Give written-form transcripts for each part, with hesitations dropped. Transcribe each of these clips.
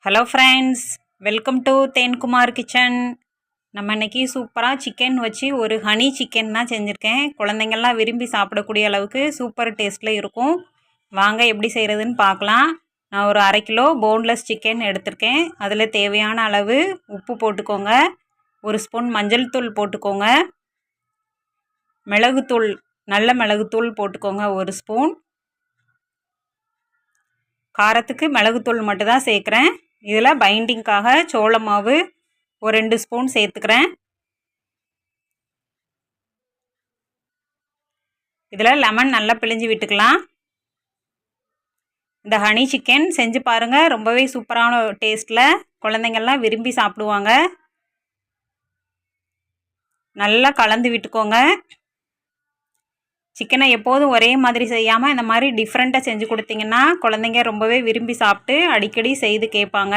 Hello friends, welcome to Thenkumar kitchen. நம்ம இன்றைக்கி சூப்பராக சிக்கன் வச்சு ஒரு ஹனி சிக்கன் தான் செஞ்சுருக்கேன். குழந்தைங்கள்லாம் விரும்பி சாப்பிடக்கூடிய அளவுக்கு சூப்பர் டேஸ்ட்டில் இருக்கும். வாங்க எப்படி செய்கிறதுன்னு பார்க்கலாம். நான் ஒரு 1/2 கிலோ போன்லெஸ் சிக்கன் எடுத்திருக்கேன். அதில் தேவையான அளவு உப்பு போட்டுக்கோங்க. 1 ஸ்பூன் மஞ்சள் தூள் போட்டுக்கோங்க. மிளகுத்தூள், நல்ல மிளகுத்தூள் போட்டுக்கோங்க 1 ஸ்பூன். காரத்துக்கு மிளகுத்தூள் மட்டும்தான் சேர்க்குறேன். இதில் பைண்டிங்காக சோள மாவு ஒரு 2 ஸ்பூன் சேர்த்துக்கிறேன். இதில் லெமன் நல்லா பிழிஞ்சு விட்டுக்கலாம். இந்த ஹனி சிக்கன் செஞ்சு பாருங்கள், ரொம்பவே சூப்பரான டேஸ்ட்டில் குழந்தைங்கள்லாம் விரும்பி சாப்பிடுவாங்க. நல்லா கலந்து விட்டுக்கோங்க. சிக்கனை எப்போதும் ஒரே மாதிரி செய்யாமல் இந்த மாதிரி டிஃப்ரெண்ட்டாக செஞ்சு கொடுத்தீங்கன்னா குழந்தைங்க ரொம்பவே விரும்பி சாப்பிட்டு அடிக்கடி செய்து கேட்பாங்க.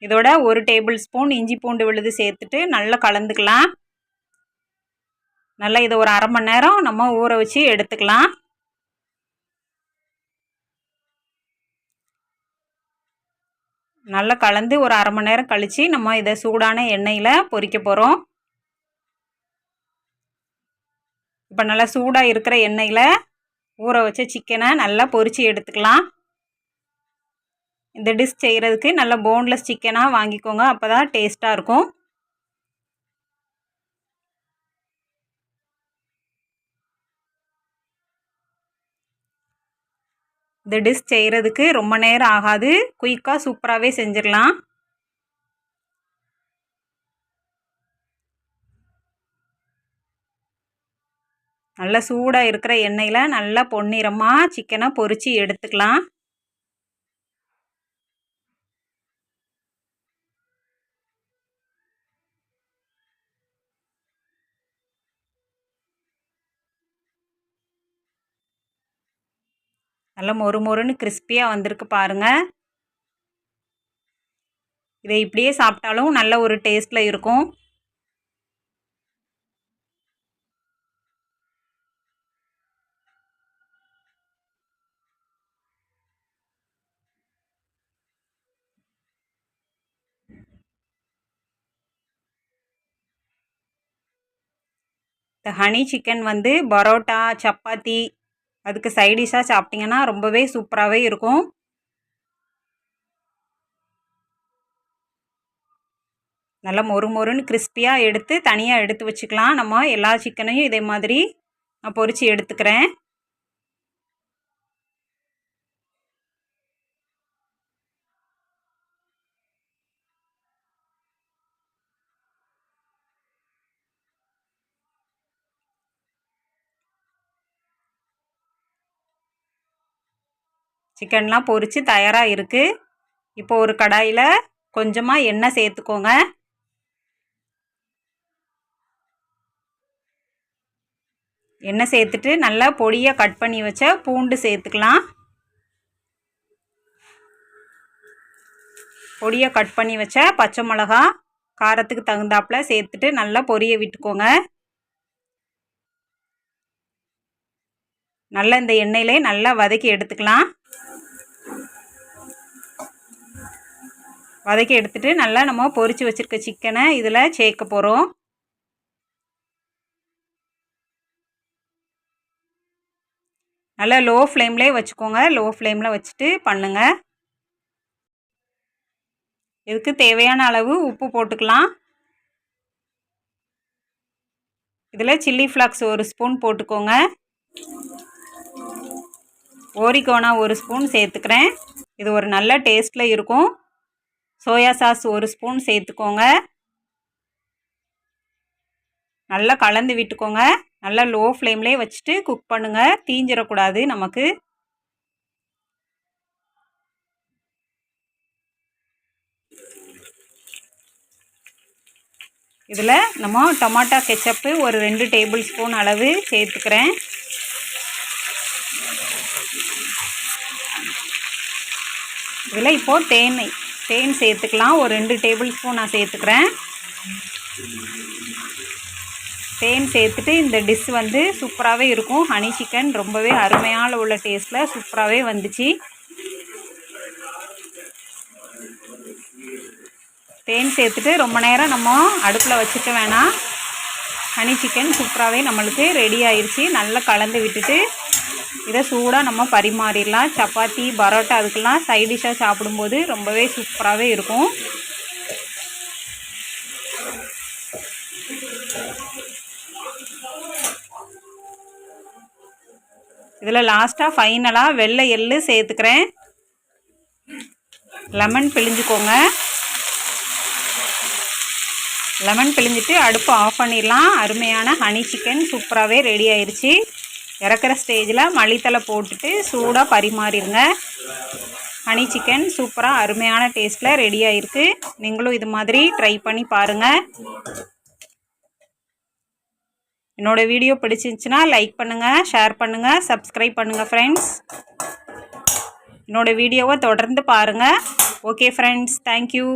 இதோட 1 டேபிள் ஸ்பூன் இஞ்சி பூண்டு விழுது சேர்த்துட்டு நல்லா கலந்துக்கலாம். நல்லா இதை ஒரு 1/2 மணி நேரம் நம்ம ஊற வச்சு எடுத்துக்கலாம். நல்லா கலந்து ஒரு 1/2 மணி நேரம் கழித்து நம்ம இதை சூடான எண்ணெயில் பொரிக்க போகிறோம். இப்போ நல்லா சூடாக இருக்கிற எண்ணெயில் ஊற வச்ச சிக்கனை நல்லா பொரித்து எடுத்துக்கலாம். இந்த டிஷ் செய்கிறதுக்கு நல்லா போன்லெஸ் சிக்கனாக வாங்கிக்கோங்க, அப்போ தான் டேஸ்ட்டாக இருக்கும். இந்த டிஷ் செய்கிறதுக்கு ரொம்ப நேரம் ஆகாது, குயிக்காக சூப்பராகவே செஞ்சிடலாம். நல்லா சூடாக இருக்கிற எண்ணெயில் நல்லா பொன்னிறமாக சிக்கனை பொரித்து எடுத்துக்கலாம். நல்லா மொறு மொறுன்னு கிறிஸ்பியாக வந்திருக்கு பாருங்கள். இதை இப்படியே சாப்பிட்டாலும் நல்ல ஒரு டேஸ்ட்டில் இருக்கும். இந்த ஹனி சிக்கன் வந்து பரோட்டா, சப்பாத்தி அதுக்கு சைடிஷாக சாப்பிட்டிங்கன்னா ரொம்பவே சூப்பராகவே இருக்கும். நல்லா மொறு மொறுன்னு கிறிஸ்பியாக எடுத்து தனியாக எடுத்து வச்சுக்கலாம். நம்ம எல்லா சிக்கனையும் இதே மாதிரி நான் பொரித்து எடுத்துக்கிறேன். சிக்கன்லாம் பொரித்து தயாராக இருக்குது. இப்போ ஒரு கடாயில் கொஞ்சமாக எண்ணெய் சேர்த்துக்கோங்க. எண்ணெய் சேர்த்துட்டு நல்லா பொடியாக கட் பண்ணி வச்ச பூண்டு சேர்த்துக்கலாம். பொடியாக கட் பண்ணி வச்ச பச்சை மிளகா காரத்துக்கு தகுந்தாப்பில் சேர்த்துட்டு நல்லா பொரிய விட்டுக்கோங்க. நல்லா இந்த எண்ணெயிலே நல்லா வதக்கி எடுத்துக்கலாம். வதக்கி எடுத்துட்டு நல்லா நம்ம பொரித்து வச்சுருக்க சிக்கனை இதில் சேர்க்க போகிறோம். நல்லா லோ ஃப்ளேம்லேயே வச்சுக்கோங்க. லோ ஃப்ளேமில் வச்சுட்டு பண்ணுங்கள். இதுக்கு தேவையான அளவு உப்பு போட்டுக்கலாம். இதில் சில்லி ஃப்ளாக்ஸ் 1 ஸ்பூன் போட்டுக்கோங்க. ஓரிகோனா 1 ஸ்பூன் சேர்த்துக்கிறேன். இது ஒரு நல்ல டேஸ்ட்டில் இருக்கும். சோயா சாஸ் 1 ஸ்பூன் சேர்த்துக்கோங்க. நல்லா கலந்து விட்டுக்கோங்க. நல்லா லோ ஃப்ளேம்லேயே வச்சுட்டு குக் பண்ணுங்கள், தீஞ்சிடக்கூடாது நமக்கு. இதில் நம்ம டொமாட்டோ கெச்சப்பு ஒரு 2 டேபிள் ஸ்பூன் அளவு சேர்த்துக்கிறேன். இதில் இப்போது தேன் சேர்த்துக்கலாம். ஒரு 2 டேபிள் ஸ்பூன் நான் சேர்த்துக்கிறேன். தேன் சேர்த்துட்டு இந்த டிஷ் வந்து சூப்பராகவே இருக்கும். ஹனி சிக்கன் ரொம்பவே அருமையான உள்ள டேஸ்ட்டில் சூப்பராகவே வந்துச்சு. தேன் சேர்த்துட்டு ரொம்ப நேரம் நம்ம அடுப்பில் வச்சுக்க வேணாம். ஹனி சிக்கன் சூப்பராகவே நம்மளுக்கு ரெடி ஆயிடுச்சு. நல்லா கலந்து விட்டுட்டு இதை சூடாக நம்ம பரிமாறிடலாம். சப்பாத்தி பரோட்டா அதுக்கெல்லாம் சைட் டிஷ்ஷாக சாப்பிடும்போது ரொம்பவே சூப்பராகவே இருக்கும். இதில் லாஸ்ட்டாக ஃபைனலாக வெள்ளை எள்ளு சேர்த்துக்கிறேன். லெமன் பிழிஞ்சுக்கோங்க. லெமன் பிழிஞ்சிட்டு அடுப்பு ஆஃப் பண்ணிடலாம். அருமையான ஹனி சிக்கன் சூப்பராகவே ரெடி ஆயிடுச்சு. இறக்குற ஸ்டேஜில் மல்லித்தலை போட்டுட்டு சூடாக பரிமாறிடுங்க. ஹனி சிக்கன் சூப்பராக அருமையான டேஸ்ட்டில் ரெடி ஆகிருக்கு. நீங்களும் இது மாதிரி ட்ரை பண்ணி பாருங்கள். என்னோடய வீடியோ பிடிச்சிருந்துச்சுன்னா லைக் பண்ணுங்கள், ஷேர் பண்ணுங்கள், சப்ஸ்கிரைப் பண்ணுங்கள் ஃப்ரெண்ட்ஸ். என்னோடய வீடியோவை தொடர்ந்து பாருங்கள். Okay friends, thank you.